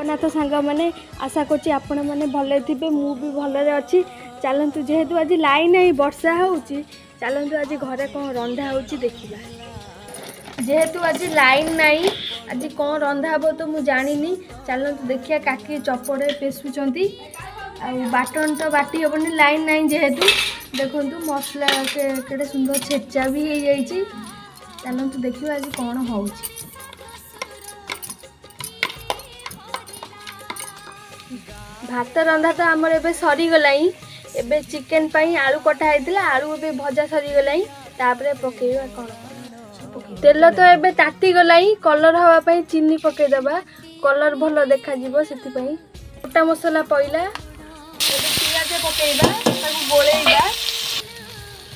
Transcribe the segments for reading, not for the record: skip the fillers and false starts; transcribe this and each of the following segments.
ଜଗନ୍ନାଥ ସାଙ୍ଗମାନେ आशा करछि आपण माने भले थिबे मु भी भलरे अछि। चलंतु जेहेतु आज लाइन नहीं वर्षा होउछि चलंतु आज घरे कौन रंधा होउछि देखिबा। जेहेतु आज लाइन नहीं आज कौन रंधा हबो तो मु जानिनी। चलंतु देखिया काकी चपड़े पेसुचंती आ बाटन तो बाटी हबनी लाइन नहीं जेहेतु देखंतु मसला केडे सुंदर छेचा भी हो जाइछि। चलंतु देखिबा आज कौन होउछि। भात रंधा तो आमर एबे सरी गलाई। एबे चिकन पाई आलू कटा हैतिला आलू एबे भजा सरी गलाई। तापरे पकेइबा कोन तेल तो एबे ताती गलाई। कलर हवा पाई चीनी पके दबा कलर भलो देखा जिवो सेति पाई गोटा मसला पइला। एबे पियाज पकेइबा ताकू गोळेइबा।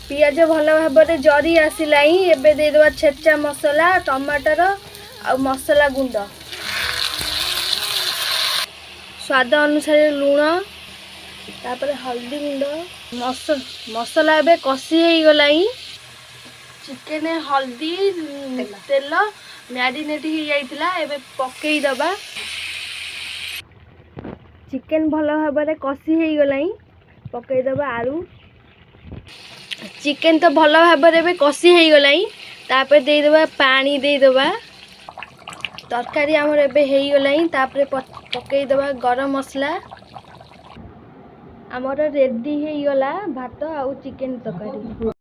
पियाज भलो भाबरे जरी आसिलाई। एबे दे देबा छेचा मसला टमाटर आ मसला गुंड स्वाद अनुसार लूण तापरे हल्दी गुंड मसला एबे कसी हो गलाई। चिकेन हल्दी तेल मैरिनेट हो जाइतिला एबे पकेई दबा। चिकेन भलो भाबरे कसी हो गलाई पकेई दबा आलू। चिकेन तो भलो भाबरे एबे कसी हो गलाई। तापरे दे देबा पानी दे देबा। तरकारी आमर एबे हो गलाई। तापरे पकेई दबा गरम मसला। आमर रेडी हो गला भात आ चिकेन तरकारी।